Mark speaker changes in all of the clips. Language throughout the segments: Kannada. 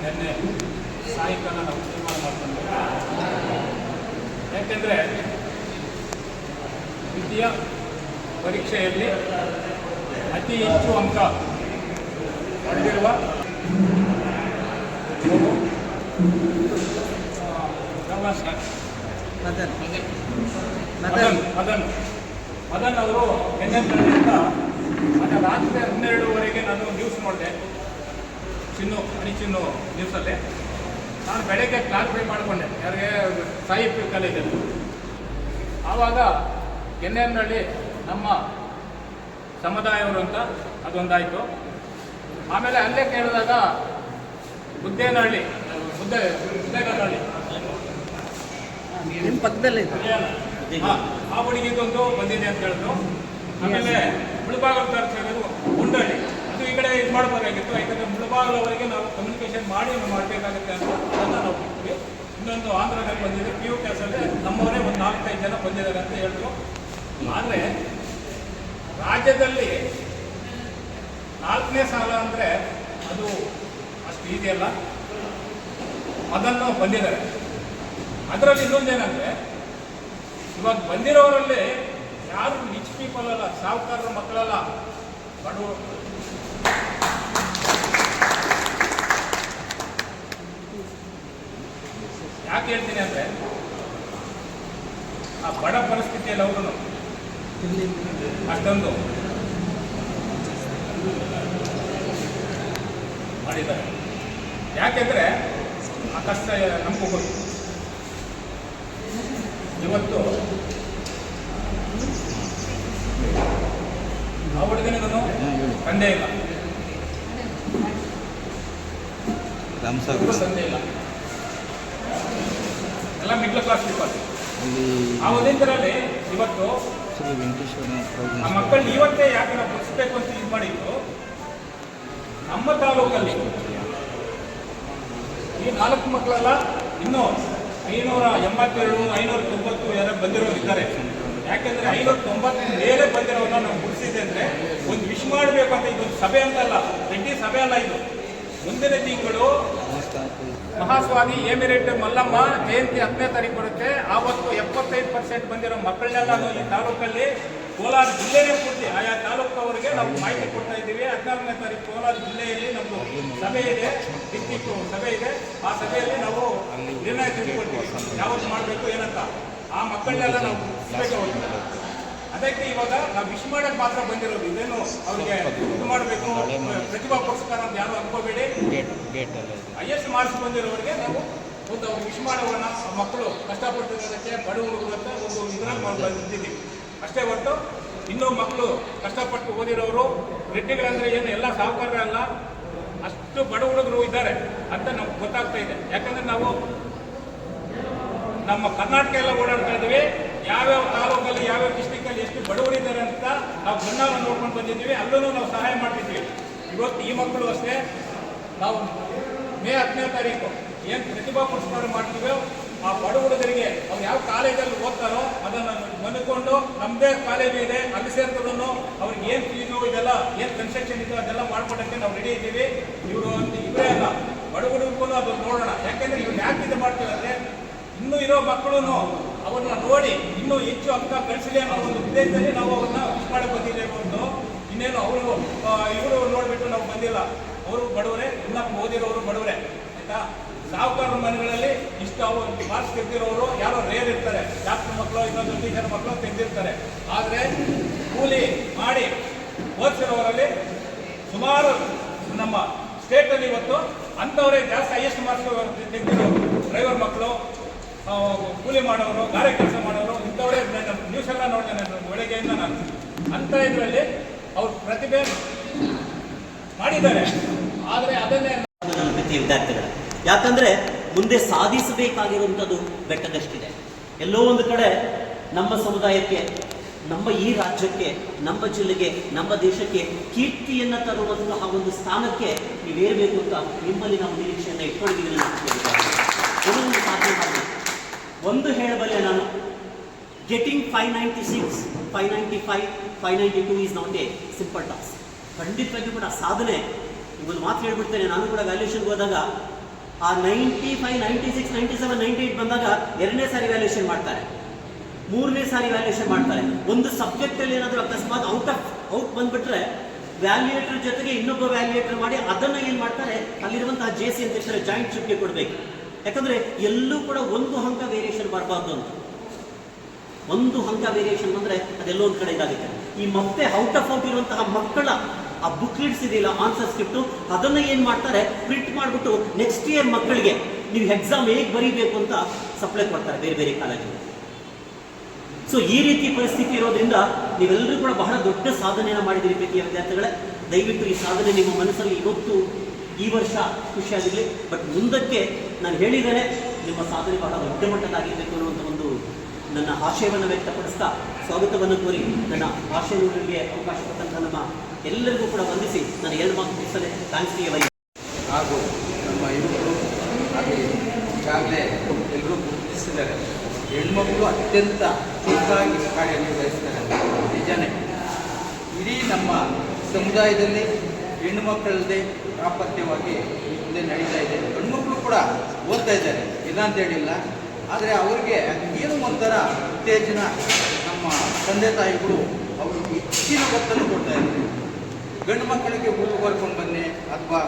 Speaker 1: ನಿನ್ನೆ ಸಾಯಂಕಾಲ ನಾವು ತೀರ್ಮಾನ ಮಾಡ್ಕೊಂಡು, ಯಾಕೆಂದರೆ ದ್ವಿತೀಯ ಪರೀಕ್ಷೆಯಲ್ಲಿ ಅತಿ ಹೆಚ್ಚು ಅಂಕ ಪಡೆದಿರುವ ಮದನ್ ಅವರು ನಿನ್ನೆಯಿಂದ ಮತ್ತು ರಾತ್ರಿ 12ವರೆಗೆ ನಾನು ನ್ಯೂಸ್ ನೋಡಿದೆ, ಚಿನ್ನು ನ್ಯೂಸಲ್ಲಿ. ನಾನು ಬೆಳಗ್ಗೆ ಕ್ಲಾರಿಫೈ ಮಾಡಿಕೊಂಡೆ, ಯಾರಿಗೆ ಸಾಯಿ ಕಾಲೇಜಲ್ಲಿ. ಆವಾಗ ಕೆನ್ನೆಯಲ್ಲಿ ನಮ್ಮ ಸಮುದಾಯವರು ಅಂತ ಅದೊಂದಾಯಿತು. ಆಮೇಲೆ ಅಲ್ಲೇ ಕೇಳಿದಾಗ ಮುದ್ದೇನಹಳ್ಳಿ
Speaker 2: ನಿಮ್ಮ ಪಕ್ಕದಲ್ಲೇ
Speaker 1: ಆ ಹುಡುಗಿದೊಂದು ಬಂದಿದೆ ಅಂತ ಹೇಳಿದ್ರು. ಆಮೇಲೆ ಮುಳಬಾಗಲು ತರಿಸಿರೋದು ಗುಂಡಹಳ್ಳಿ, ಅದು ಈ ಕಡೆ ಇದು ಮಾಡಬೇಕಾಗಿತ್ತು. ಯಾಕಂದರೆ ಮುಳಬಾಗಲವರೆಗೆ ನಾವು ಕಮ್ಯುನಿಕೇಷನ್ ಮಾಡಿ ಮಾಡಬೇಕಾಗುತ್ತೆ ಅಂತ ಅದನ್ನು ನಾವು ಬಿಟ್ವಿ. ಇನ್ನೊಂದು ಆಂಧ್ರದಲ್ಲಿ ಬಂದಿದೆ, PU ಕ್ಲಾಸಲ್ಲಿ ನಮ್ಮವರೇ ಒಂದು 4-5 ಜನ ಬಂದಿದ್ದಾರೆ ಅಂತ ಹೇಳಿದ್ರು. ಆದರೆ ರಾಜ್ಯದಲ್ಲಿ 4ನೇ ಸಾಲ ಅಂದರೆ ಅದು ಅಷ್ಟು ಈಸಿ ಅಲ್ಲ. ಅದನ್ನು ಬಂದಿದ್ದಾರೆ. ಅದರಲ್ಲಿ ಇನ್ನೊಂದೇನೆಂದರೆ, ಇವಾಗ ಬಂದಿರೋರಲ್ಲಿ ಯಾರು ರಿಚ್ ಪೀಪಲ್ ಅಲ್ಲ, ಸಾಹುಕಾರರ ಮಕ್ಕಳಲ್ಲ, ಬಡವರು. ಯಾಕೆ ಹೇಳ್ತೀನಿ ಅಂದರೆ, ಆ ಬಡ ಪರಿಸ್ಥಿತಿಯಲ್ಲಿ ಅವರು ಅಷ್ಟೊಂದು ಮಾಡಿದ್ದಾರೆ. ಯಾಕೆಂದರೆ ಆ ಕಷ್ಟ ನಮಗೂ ಗೊತ್ತು. ಇವತ್ತು ಆ ಹುಡುಗನಿಗೂ ತಂದೆ ಇಲ್ಲ, ತಂದೆ ಇಲ್ಲ, ಎಲ್ಲ ಮಿಡ್ಲ್ ಕ್ಲಾಸ್ ಪೀಪಲ್. ಆ ಒಂದರಲ್ಲಿ ಇವತ್ತು ಆ ಮಕ್ಕಳನ್ನ ಇವತ್ತೇ ಯಾಕೆ ನಾವು ಕೊಡಿಸ್ಬೇಕು ಅಂತ ಇದು ಮಾಡಿದ್ದು, ನಮ್ಮ ತಾಲೂಕಲ್ಲಿ ಈ 4 ಮಕ್ಕಳೆಲ್ಲ ಇನ್ನೂ 582, 590 ಯಾರು ಬಂದಿರೋರು ಇದ್ದಾರೆ. ಯಾಕೆಂದರೆ 590 ಮೇಲೆ ಬಂದಿರೋರನ್ನ ನಾವು ಗುಡಿಸಿದೆ ಅಂದರೆ ಒಂದು ವಿಶ್ ಮಾಡಬೇಕು ಅಂತ. ಇದೊಂದು ಸಭೆ ಅಂತಲ್ಲ, ರೆಡ್ಡಿ ಸಭೆ ಅಲ್ಲ ಇದು. ಮುಂದಿನ ತಿಂಗಳು ಮಹಾಸ್ವಾಮಿ ಎಮಿರೇಟ್ ಮಲ್ಲಮ್ಮ ಜಯಂತಿ 10ನೇ ತಾರೀಕು ಬರುತ್ತೆ. ಆವತ್ತು 75% ಬಂದಿರೋ ಮಕ್ಕಳನ್ನೆಲ್ಲ ನಾವು ಈ ತಾಲೂಕಲ್ಲಿ, ಕೋಲಾರ ಜಿಲ್ಲೆನೇ ಪೂರ್ತಿ ಆಯಾ ತಾಲೂಕವರಿಗೆ ನಾವು ಮಾಹಿತಿ ಕೊಡ್ತಾ ಇದ್ದೀವಿ. 14ನೇ ತಾರೀಕು ಕೋಲಾರ ಜಿಲ್ಲೆಯಲ್ಲಿ ನಮ್ಮದು ಸಭೆ ಇದೆ, ಡಿಸ್ಟಿಕ್ ಸಭೆ ಇದೆ. ಆ ಸಭೆಯಲ್ಲಿ ನಾವು ನಿರ್ಣಯ ತೆಗೆದುಕೊಳ್ತೀವಿ ಯಾವತ್ತು ಮಾಡಬೇಕು ಏನಂತ. ಆ ಮಕ್ಕಳನ್ನೆಲ್ಲ ನಾವು ಗುಡಿಸಬೇಕು. ಅದಕ್ಕೆ ಇವಾಗ ನಾವು ವಿಶ್ ಮಾಡೋಕ್ಕೆ ಮಾತ್ರ ಬಂದಿರೋದು. ಇದೇನು ಅವರಿಗೆ ಇದು ಮಾಡಬೇಕು, ಪ್ರತಿಭಾ ಪುರಸ್ಕಾರ ಅಂತ ಯಾರು ಅನ್ಕೋಬೇಡಿ. IS ಮಾರ್ಕ್ಸ್ ಬಂದಿರೋರಿಗೆ ನಾವು ಒಂದು ಅವ್ರಿಗೆ ವಿಶ್ ಮಾಡೋಣ. ಮಕ್ಕಳು ಕಷ್ಟಪಟ್ಟಿರೋದಕ್ಕೆ ಬಡ ಹುಡುಗರು ಅಂತ ಒಂದು ಇದ್ರಲ್ಲಿ ಬಂದಿದ್ದೀವಿ ಅಷ್ಟೇ ಹೊರತು, ಇನ್ನೂ ಮಕ್ಕಳು ಕಷ್ಟಪಟ್ಟು ಓದಿರೋರು ರೆಡ್ಡಿಗಳಂದರೆ ಏನು ಎಲ್ಲ ಸಾಹುಕಾರರಲ್ಲ, ಅಷ್ಟು ಬಡ ಹುಡುಗರು ಇದ್ದಾರೆ ಅಂತ ನಮ್ಗೆ ಗೊತ್ತಾಗ್ತಾ ಇದೆ. ಯಾಕಂದರೆ ನಾವು ನಮ್ಮ ಕರ್ನಾಟಕ ಎಲ್ಲ ಓಡಾಡ್ತಾ ಇದ್ದೀವಿ. ಯಾವ್ಯಾವ ತಾಲೂಕಲ್ಲಿ ಯಾವ್ಯಾವ ಡಿಸ್ಟಿಕಲ್ಲಿ ಎಷ್ಟು ಬಡವರಿದ್ದಾರೆ ಅಂತ ನಾವು ಗಮನವನ್ನು ನೋಡ್ಕೊಂಡು ಬಂದಿದ್ದೀವಿ. ಅಲ್ಲೂ ನಾವು ಸಹಾಯ ಮಾಡ್ತಿದ್ದೀವಿ. ಇವತ್ತು ಈ ಮಕ್ಕಳು ಅಷ್ಟೇ, ನಾವು ಮೇ 10ನೇ ತಾರೀಕು ಏನು ಪ್ರತಿಭಾ ಪುರಸ್ಕಾರ ಮಾಡ್ತೀವೋ ಆ ಬಡ ಹುಡುಗರಿಗೆ ಅವ್ರು ಯಾವ ಕಾಲೇಜಲ್ಲಿ ಓದ್ತಾರೋ ಅದನ್ನು ಮನ್ಕೊಂಡು ನಮ್ಮದೇ ಕಾಲೇಜು ಇದೆ ಅಲ್ಲಿ ಸೇರ್ತದನ್ನು ಅವ್ರಿಗೆ ಏನು ಫೀಸು ಇದೆಲ್ಲ ಏನು ಕನ್ಸ್ಟ್ರಕ್ಷನ್ ಇದೆಯೋ ಅದೆಲ್ಲ ಮಾಡ್ಕೊಡೋಕ್ಕೆ ನಾವು ರೆಡಿ ಇದ್ದೀವಿ. ಇವರೇ ಅಲ್ಲ, ಬಡ ಹುಡುಗರಿಗೂ ಅದನ್ನು ನೋಡೋಣ. ಯಾಕೆಂದರೆ ಇವ್ರು ಯಾಕೆ ಇದು ಮಾಡ್ತೀವಿ ಅಂದರೆ, ಇನ್ನೂ ಇರೋ ಮಕ್ಕಳು ಅವ್ರನ್ನ ನೋಡಿ ಇನ್ನೂ ಹೆಚ್ಚು ಅಂಕ ಗಳಿಸಲಿ ಅನ್ನೋ ಒಂದು ಉದ್ದೇಶದಲ್ಲಿ ನಾವು ಅವ್ರನ್ನ ಮಾಡಕ್ಕೆ ಬಂದಿದ್ದೇವೆ ಹೊರತು ಇನ್ನೇನು ಇವರು ನೋಡಿಬಿಟ್ಟು ನಾವು ಬಂದಿಲ್ಲ. ಅವರು ಬಡವರೇ, ಇನ್ನೂ ಓದಿರೋರು ಬಡವರೇ, ಆಯಿತಾ. ಸಾಹುಕಾರ ಮನೆಗಳಲ್ಲಿ ಇಷ್ಟು ಅವರು ಮಾರ್ಕ್ಸ್ ತೆಗೆದಿರೋರು ಯಾರೋ ರೇರ್ ಇರ್ತಾರೆ, ಡಾಕ್ಟರ್ ಮಕ್ಕಳು ಇನ್ನೊಂದು ಟೀಚರ್ ಮಕ್ಕಳು ತೆಗೆದಿರ್ತಾರೆ. ಆದರೆ ಕೂಲಿ ಮಾಡಿ ಓದಿಸಿರೋರಲ್ಲಿ ಸುಮಾರು ನಮ್ಮ ಸ್ಟೇಟಲ್ಲಿ ಇವತ್ತು ಅಂಥವರೇ ಜಾಸ್ತಿ IS ಮಾರ್ಕ್ಸ್ ತೆಗೆದಿರೋರು. ಡ್ರೈವರ್ ಮಕ್ಕಳು, ಕೂಲಿ ಮಾಡೋರು, ಗಾರೆ ಕೆಲಸ ಮಾಡೋರು, ಇಂಥವರೇ ನ್ಯೂಸ್ ಎಲ್ಲ ನೋಡಿದೆ ನಾನು ಬೆಳಗ್ಗೆಯಿಂದ. ನಾನು ಅಂಥ ಇದರಲ್ಲಿ ಅವ್ರು ಪ್ರತಿಭೆ ಮಾಡಿದ್ದಾರೆ. ಆದರೆ ಅದನ್ನೇ
Speaker 3: ವಿದ್ಯಾರ್ಥಿಗಳ, ಯಾಕಂದರೆ ಮುಂದೆ ಸಾಧಿಸಬೇಕಾಗಿರುವಂಥದ್ದು ಬೆಟ್ಟದಷ್ಟಿದೆ. ಎಲ್ಲೋ ಒಂದು ಕಡೆ ನಮ್ಮ ಸಮುದಾಯಕ್ಕೆ ನಮ್ಮ ಈ ರಾಜ್ಯಕ್ಕೆ, ನಮ್ಮ ಜಿಲ್ಲೆಗೆ, ನಮ್ಮ ದೇಶಕ್ಕೆ ಕೀರ್ತಿಯನ್ನು ತರುವಂತಹ ಒಂದು ಸ್ಥಾನಕ್ಕೆ ನೀವೇರಬೇಕು ಅಂತ ನಿಮ್ಮಲ್ಲಿ ನಾವು ನಿರೀಕ್ಷೆಯನ್ನು ಇಟ್ಕೊಂಡಿದ್ದೀವಿ. ಒಂದು ಸಾಧನೆ ಮಾಡಿ ಒಂದು ಹೇಳಬಲ್ಲೆ ನಾನು, getting 596, 595, 592 is not A simple task. ಖಂಡಿತವಾಗಿಯೂ ಕೂಡ ಸಾಧನೆ. ಒಂದು ಮಾತು ಹೇಳ್ಬಿಡ್ತೇನೆ, ನಾನು ಕೂಡ ವ್ಯಾಲ್ಯೂಷನ್ಗೆ ಹೋದಾಗ ಆ 95, 96, 97, 98 ಬಂದಾಗ ಎರಡನೇ ಸಾರಿ ವ್ಯಾಲ್ಯೂಷನ್ ಮಾಡ್ತಾರೆ, ಮೂರನೇ ಸಾರಿ ವ್ಯಾಲ್ಯೂಷನ್ ಮಾಡ್ತಾರೆ. ಒಂದು ಸಬ್ಜೆಕ್ಟಲ್ಲಿ ಏನಾದರೂ ಅಕಸ್ಮಾತ್ ಔಟ್ ಬಂದ್ಬಿಟ್ರೆ ವ್ಯಾಲ್ಯೂಯೇಟರ್ ಜೊತೆಗೆ ಇನ್ನೊಬ್ಬ ವ್ಯಾಲ್ಯೂಯೇಟರ್ ಮಾಡಿ ಅದನ್ನು ಏನು ಮಾಡ್ತಾರೆ, ಅಲ್ಲಿರುವಂತಹ JC ಅಂತ ಇರ್ತಾರೆ, ಜಾಯಿಂಟ್ ಶಿಫ್ಟ್ಗೆ ಕೊಡಬೇಕು. ಯಾಕಂದರೆ ಎಲ್ಲೂ ಕೂಡ ಒಂದು ಅಂಕ ವೇರಿಯೇಷನ್ ಬರಬಾರ್ದು ಅಂತ. ಒಂದು ಅಂಕ ವೇರಿಯೇಷನ್ ಬಂದರೆ ಅದೆಲ್ಲೋ ಒಂದು ಕಡೆ ಇದಾಗುತ್ತೆ. ಈ ಮತ್ತೆ ಔಟ್ ಇರುವಂತಹ ಮಕ್ಕಳ ಆ ಬುಕ್ಲೆಟ್ಸ್ ಇದೆಯಲ್ಲ, ಆನ್ಸರ್ ಸ್ಕ್ರಿಪ್ಟು, ಅದನ್ನು ಏನು ಮಾಡ್ತಾರೆ, ಪ್ರಿಂಟ್ ಮಾಡಿಬಿಟ್ಟು ನೆಕ್ಸ್ಟ್ ಇಯರ್ ಮಕ್ಕಳಿಗೆ ನೀವು ಎಕ್ಸಾಮ್ ಹೇಗೆ ಬರೀಬೇಕು ಅಂತ ಸಪ್ಲೈ ಕೊಡ್ತಾರೆ ಬೇರೆ ಬೇರೆ ಕಾಲೇಜಲ್ಲಿ. ಸೊ ಈ ರೀತಿ ಪರಿಸ್ಥಿತಿ ಇರೋದ್ರಿಂದ ನೀವೆಲ್ಲರೂ ಕೂಡ ಬಹಳ ದೊಡ್ಡ ಸಾಧನೆಯನ್ನು ಮಾಡಿದ್ದೀರಿ ಪ್ರೀತಿಯ ವಿದ್ಯಾರ್ಥಿಗಳೇ. ದಯವಿಟ್ಟು ಈ ಸಾಧನೆ ನಿಮ್ಮ ಮನಸ್ಸಲ್ಲಿ ಇವತ್ತು ಈ ವರ್ಷ ಖುಷಿಯಾಗಿರಲಿ. ಬಟ್ ಮುಂದಕ್ಕೆ ನಾನು ಹೇಳಿದ್ದೇನೆ, ನಿಮ್ಮ ಸಾಧನೆ ಬಹಳ ದೊಡ್ಡ ಮಟ್ಟದಾಗಿರಬೇಕು ಅನ್ನುವಂಥ ಒಂದು ನನ್ನ ಆಶಯವನ್ನು ವ್ಯಕ್ತಪಡಿಸ್ತಾ ಸ್ವಾಗತವನ್ನು ಕೋರಿ ನನ್ನ ಭಾಷೆಗಳಿಗೆ ಅವಕಾಶ ಕೊಟ್ಟಂಥ ನಮ್ಮ ಎಲ್ಲರಿಗೂ ಕೂಡ ವಂದಿಸಿ ನಾನು ಎರಡು ಮಾತು ಮುಗಿಸಲೇ ಥ್ಯಾಂಕ್ಸ್ ಟು ಯು.
Speaker 4: ಹಾಗೂ ನಮ್ಮ ಯುವಕರು ಹಾಗೂ ಈಗಾಗಲೇ ಎಲ್ಲರೂ ಗುರುತಿಸಿದ್ದಾರೆ, ಹೆಣ್ಮಕ್ಳು ಅತ್ಯಂತ ಚುರುಕಾಗಿ ಕಾರ್ಯನಿರ್ವಹಿಸ್ತಾರೆ. ನಿಜನೇ, ಇಡೀ ನಮ್ಮ ಸಮುದಾಯದಲ್ಲಿ ಹೆಣ್ಣುಮಕ್ಕಳದೇ ಪ್ರಾಪತ್ಯವಾಗಿ ಮುಂದೆ ನಡೀತಾ ಇದೆ. ಹೆಣ್ಮಕ್ಳು ಕೂಡ ಓದ್ತಾ ಇದ್ದಾರೆ, ಇಲ್ಲ ಅಂತ ಹೇಳಿಲ್ಲ. ಆದರೆ ಅವ್ರಿಗೆ ಏನು ಒಂಥರ ಉತ್ತೇಜನ ನಮ್ಮ ತಂದೆ ತಾಯಿಗಳು ಅವ್ರಿಗೆ ಹೆಚ್ಚಿನ ಒತ್ತನ್ನು ಕೊಡ್ತಾ ಇದ್ದಾರೆ. ಗಂಡು ಮಕ್ಕಳಿಗೆ ಹೂವು ಬರ್ಕೊಂಡು ಬನ್ನಿ ಅಥವಾ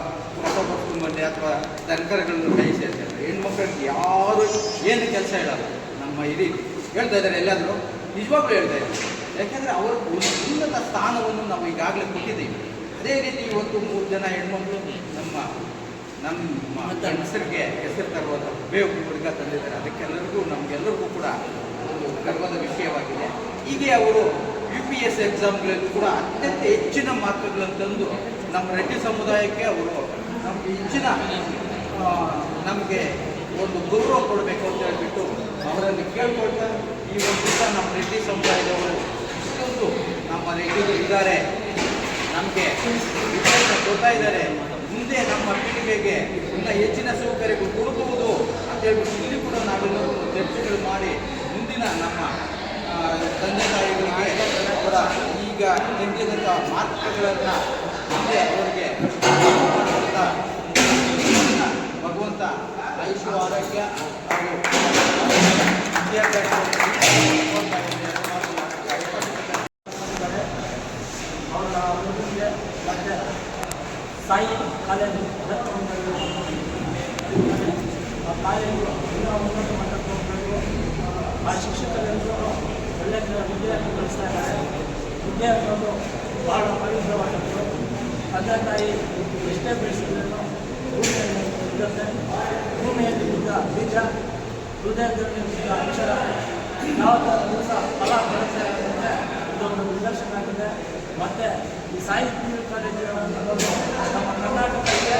Speaker 4: ಕಸ ಬರ್ಕೊಂಡು ಬನ್ನಿ ಅಥವಾ ತರಕಾರಿಗಳನ್ನು ಕೈ ಸೇರ್ತಾರೆ. ಹೆಣ್ಮಕ್ಳಿಗೆ ಯಾರು ಏನು ಕೆಲಸ ಹೇಳಲ್ಲ. ನಮ್ಮ ಹಿರಿಯರು ಹೇಳ್ತಾ ಇದ್ದಾರೆ, ಎಲ್ಲಾದರೂ ನಿಜವಾಗ್ಲೂ ಹೇಳ್ತಾ ಇದ್ದಾರೆ. ಯಾಕೆಂದರೆ ಅವರ ಉನ್ನತ ಸ್ಥಾನವನ್ನು ನಾವು ಈಗಾಗಲೇ ಕೊಟ್ಟಿದ್ದೀವಿ. ಅದೇ ರೀತಿ ಇವತ್ತು 3 ಜನ ಹೆಣ್ಮಕ್ಳು ನಮ್ಮ ಹೆಸರಿಗೆ ಹೆಸರು ತರುವಂಥ ಬೇವು ಹುಡುಗ ತಂದಿದ್ದಾರೆ. ಅದಕ್ಕೆಲ್ಲರಿಗೂ ನಮಗೆಲ್ಲರಿಗೂ ಕೂಡ ಒಂದು ಗರ್ವದ ವಿಷಯವಾಗಿದೆ. ಹೀಗೆ ಅವರು UPSC ಎಕ್ಸಾಮ್ಗಳಲ್ಲೂ ಕೂಡ ಅತ್ಯಂತ ಹೆಚ್ಚಿನ ಮಾರ್ಕ್ಗಳನ್ನು ತಂದು ನಮ್ಮ ರೆಡ್ಡಿ ಸಮುದಾಯಕ್ಕೆ ಅವರು ನಮಗೆ ಹೆಚ್ಚಿನ ನಮಗೆ ಒಂದು ಗೌರವ ಕೊಡಬೇಕು ಅಂತ ಹೇಳ್ಬಿಟ್ಟು ಅವರಲ್ಲಿ ಕೇಳ್ಕೊಳ್ತಾ, ಈ ಒಂದು ದಿವಸ ನಮ್ಮ ರೆಡ್ಡಿ ಸಮುದಾಯದವರು ಇಷ್ಟೊಂದು ನಮ್ಮ ರೆಡ್ಡಿಗಳು ಇದ್ದಾರೆ, ನಮಗೆ ವಿಷಯವನ್ನು ಕೊಡ್ತಾ ಇದ್ದಾರೆ, ಮುಂದೆ ನಮ್ಮ ಪೀಳಿಗೆಗೆ ಇನ್ನೂ ಹೆಚ್ಚಿನ ಸೌಕರ್ಯಗಳು ಕೊಡಬಹುದು ಅಂತ ಹೇಳ್ಬಿಟ್ಟು ಇಲ್ಲಿ ಕೂಡ ನಾವೆಲ್ಲರೂ ಚರ್ಚೆಗಳು ಮಾಡಿ ಮುಂದಿನ ನಮ್ಮ ತಂದೆ ತಾಯಿಗಳಿಗೆ ಕೂಡ ಈಗ ತೆಗೆದಂಥ ಮಾತುಕತೆಗಳನ್ನು ಮುಂದೆ ಅವರಿಗೆ ಮಾಡುವಂಥ ಭಗವಂತ ಆಯುಷು ಆರೋಗ್ಯ ಹಾಗೂ
Speaker 2: ವಿದ್ಯಾಭ್ಯಾಸ ಸಾಯಿ ಕಾಲೇಜು ಆ ಕಾಲೇಜು ಇನ್ನೂ ಉನ್ನತ ಮಟ್ಟಕ್ಕೆ ಹೋಗಬೇಕು. ಆ ಶಿಕ್ಷಕರೆಲ್ಲರೂ ಒಳ್ಳೆಯ ವಿದ್ಯಾರ್ಥಿ ಕಲಿಸ್ತಾ ಇದ್ದಾರೆ. ವಿದ್ಯೆ ಅನ್ನೋದು ಭಾಳ ಪವಿತ್ರವಾದದ್ದು. ತಂದೆ ತಾಯಿ ಎಷ್ಟೇ ಬೆಳೆಸಿದ್ರೂ ಭೂಮಿಯಲ್ಲಿ ಇರುತ್ತೆ. ಭೂಮಿಯಲ್ಲಿ ಬಿದ್ದ ಬೀಜ, ಹೃದಯದಲ್ಲಿ ಬಿದ್ದ ಅಕ್ಷರ ಯಾವ ದಿವಸ ಫಲ ಬರುತ್ತೆ ಅಂದರೆ ಇದೊಂದು ನಿದರ್ಶನ ಆಗಿದೆ. ಮತ್ತು ಈ ಸಾಯಿ PU ಕಾಲೇಜು ಅನ್ನೋದು ನಮ್ಮ ಕರ್ನಾಟಕಕ್ಕೆ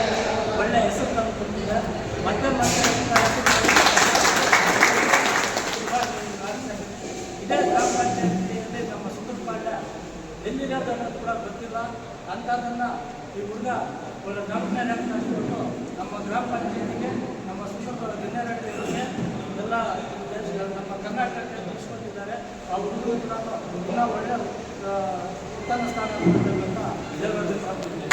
Speaker 2: ಒಳ್ಳೆಯ ಹೆಸರು ತಂದು ಕೊಟ್ಟಿದೆ. ಮತ್ತೆ ಇದೇ ಗ್ರಾಮ ಪಂಚಾಯತಿಯಲ್ಲಿ ನಮ್ಮ ಸುಂದರಪಾಳ್ಯ ಎಲ್ಲಿರೋದು ಅನ್ನೋದು ಕೂಡ ಗೊತ್ತಿಲ್ಲ. ಅಂಥದ್ದನ್ನು ಈ ಹುಡುಗ ಒಳ್ಳೆ ಗ್ರಾಮ ತಂದುಕೊಂಡು ನಮ್ಮ ಗ್ರಾಮ ಪಂಚಾಯತಿಗೆ, ನಮ್ಮ ಸುಂದರ ದಿನರೆಡ್ಡಿಯವರಿಗೆ ಎಲ್ಲ ನಮ್ಮ ಕರ್ನಾಟಕಕ್ಕೆ ತಿಳಿಸ್ಕೊಟ್ಟಿದ್ದಾರೆ. ಆ ಹುಡುಗರು ಕೂಡ ಇನ್ನೂ ಒಳ್ಳೆಯ ಉತ್ತಮ ಸ್ಥಾನ ಅಂತ ಹೇಳೋದನ್ನು